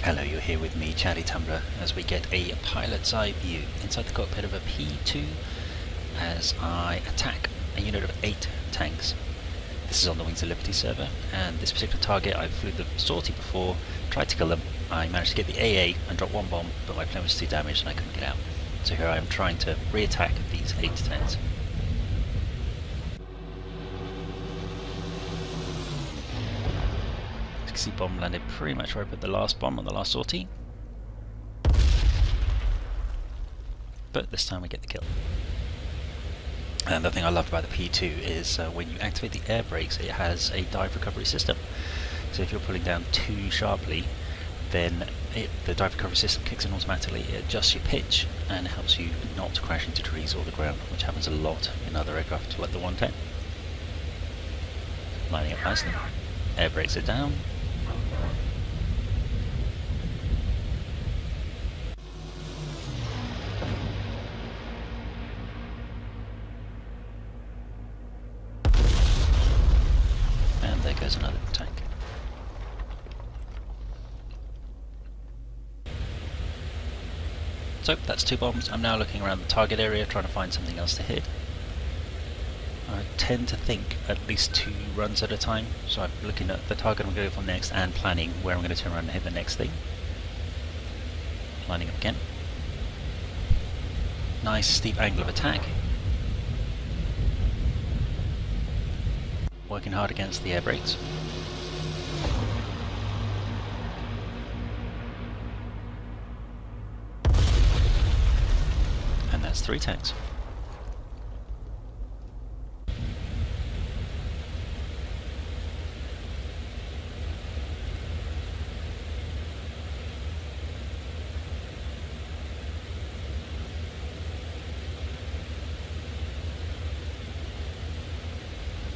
Hello, you're here with me, Chatty Tumbler, as we get a pilot's eye view inside the cockpit of a Pe2 as I attack a unit of 8 tanks. This is on the Wings of Liberty server, and this particular target, I flew the sortie before, tried to kill them. I managed to get the AA and drop one bomb, but my plane was too damaged and I couldn't get out. So here I am trying to re-attack these 8 tanks. Bomb landed pretty much where I put the last bomb on the last sortie, but this time we get the kill. And the thing I loved about the Pe2 is when you activate the air brakes, it has a dive recovery system. So if you're pulling down too sharply, then the dive recovery system kicks in automatically. It adjusts your pitch and helps you not to crash into trees or the ground, which happens a lot in other aircraft like the 110. Lining up nicely, air brakes are down. There goes another tank. So that's 2 bombs. I'm now looking around the target area trying to find something else to hit. I tend to think at least 2 runs at a time, so I'm looking at the target I'm going to go for next and planning where I'm going to turn around and hit the next thing. Lining up again. Nice steep angle of attack. Working hard against the air brakes. And that's 3 tanks.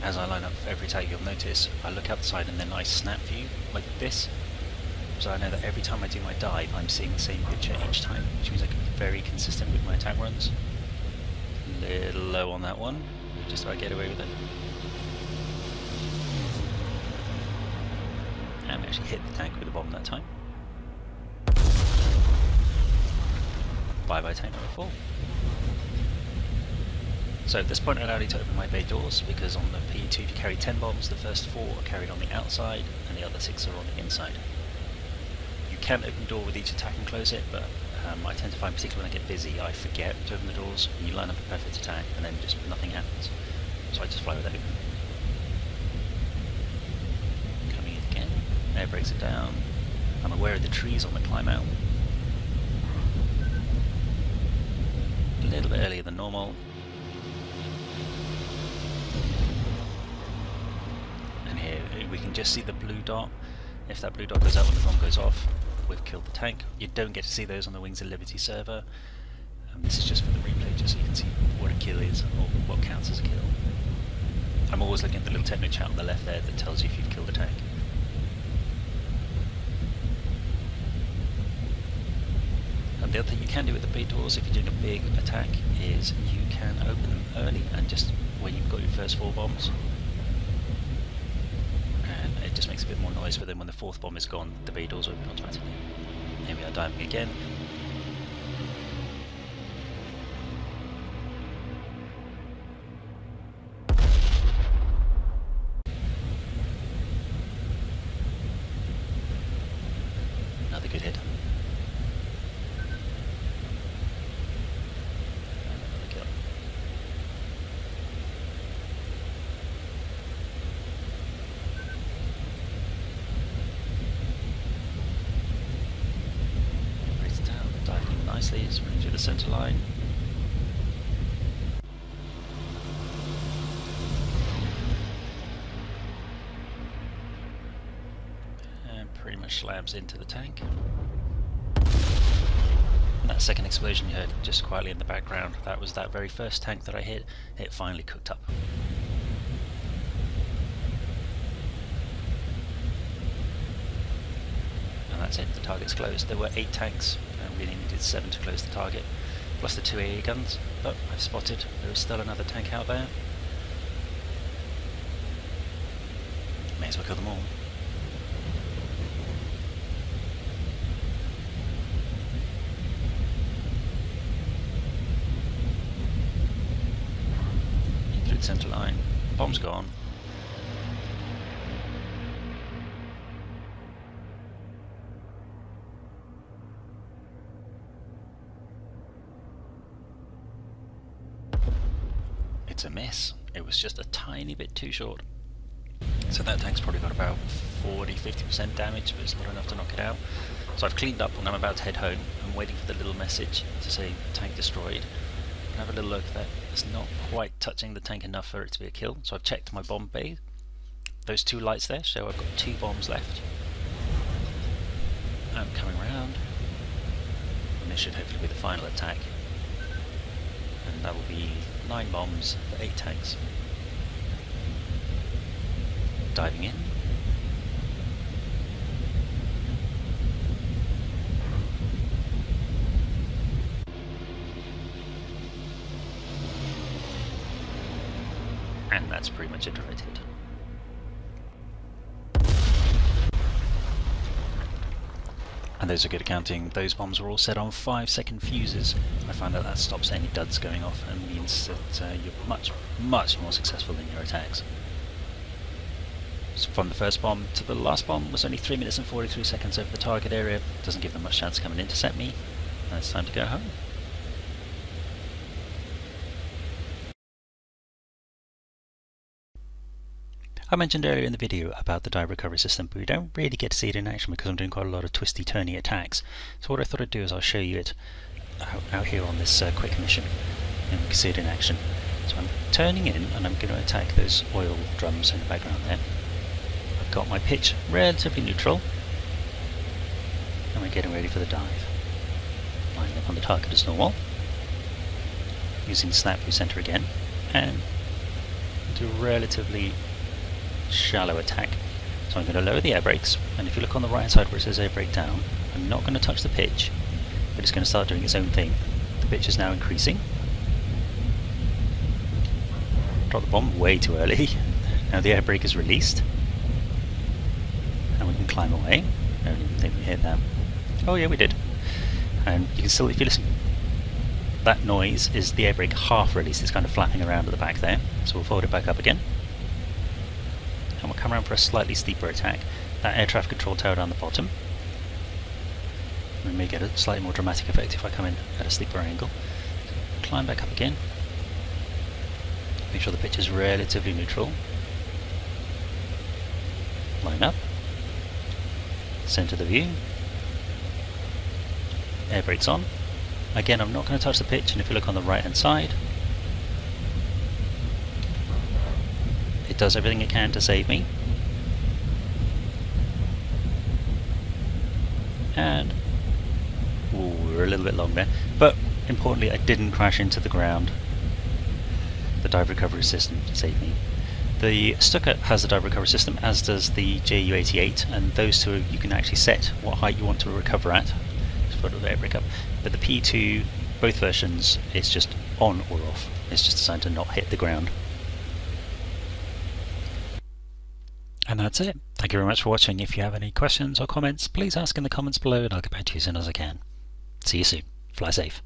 As I line up for every tank, you'll notice I look outside and then I snap view like this. So I know that every time I do my dive, I'm seeing the same picture each time, which means I can be very consistent with my attack runs. A little low on that one, just about get away with it. And we actually hit the tank with a bomb that time. Bye bye tank number 4. So at this point I now need to open my bay doors, because on the Pe2 if you carry 10 bombs, the first 4 are carried on the outside and the other 6 are on the inside. You can open the door with each attack and close it, but I tend to find, particularly when I get busy, I forget to open the doors and you line up a perfect attack and then just nothing happens. So I just fly with it open. Coming in again, air brakes are down. I'm aware of the trees on the climb out. A little bit earlier than normal. We can just see the blue dot. If that blue dot goes up when the bomb goes off, we've killed the tank. You don't get to see those on the Wings of Liberty server. This is just for the replay, just so you can see what a kill is or what counts as a kill. I'm always looking at the little techno chat on the left there that tells you if you've killed a tank. And the other thing you can do with the bay doors if you're doing a big attack is you can open them early and just when you've got your first 4 bombs. It just makes a bit more noise, but then when the 4th bomb is gone, the bay doors open automatically. Here we are diving again. Another good hit. And another kill. Nicely, it's running through the centre line. And pretty much slams into the tank. And that second explosion you heard just quietly in the background, that was that very first tank that I hit. It finally cooked up. And that's it, the target's closed. There were 8 tanks. We only needed 7 to close the target, plus the 2 AA guns, but I've spotted there is still another tank out there. May as well kill them all. dead centre line. Bomb's gone. It's a miss. It was just a tiny bit too short. So that tank's probably got about 40-50% damage, but it's not enough to knock it out. So I've cleaned up and I'm about to head home. I'm waiting for the little message to say tank destroyed. Have a little look at that. It's not quite touching the tank enough for it to be a kill. So I've checked my bomb bay. Those two lights there show I've got 2 bombs left. I'm coming around. And this should hopefully be the final attack. And that will be 9 bombs for 8 tanks. Diving in. And that's pretty much a direct hit. And those are good accounting. Those bombs were all set on 5-second fuses. I find that stops any duds going off and means that you're much more successful in your attacks. So from the first bomb to the last bomb was only 3 minutes and 43 seconds over the target area. Doesn't give them much chance to come and intercept me. And it's time to go home. I mentioned earlier in the video about the dive recovery system, but we don't really get to see it in action because I'm doing quite a lot of twisty turny attacks. So what I thought I'd do is I'll show you it out here on this quick mission, and we can see it in action. So I'm turning in and I'm going to attack those oil drums in the background there. I've got my pitch relatively neutral and we're getting ready for the dive. Lining up on the target as normal, using the snap through centre again, and do a relatively shallow attack. So I'm going to lower the air brakes, and if you look on the right hand side where it says air brake down, I'm not going to touch the pitch, but it's going to start doing its own thing. The pitch is now increasing. Drop the bomb way too early. Now the air brake is released and we can climb away. I don't even think we hit that. Oh yeah, we did. And you can still, if you listen, that noise is the air brake half released. It's kind of flapping around at the back there. So we'll fold it back up again. And we'll come around for a slightly steeper attack. That air traffic control tower down the bottom. We may get a slightly more dramatic effect if I come in at a steeper angle. Climb back up again. Make sure the pitch is relatively neutral. Line up. Center the view. Air brakes on. Again, I'm not going to touch the pitch, and if you look on the right hand side, it does everything it can to save me. And ooh, we're a little bit long there, but importantly I didn't crash into the ground. The dive recovery system saved me. The Stuka has the dive recovery system, as does the JU88, and those two you can actually set what height you want to recover at. Just put the air brake up. But the Pe2, both versions, it's just on or off. It's just designed to not hit the ground. And that's it. Thank you very much for watching. If you have any questions or comments, please ask in the comments below and I'll get back to you as soon as I can. See you soon. Fly safe.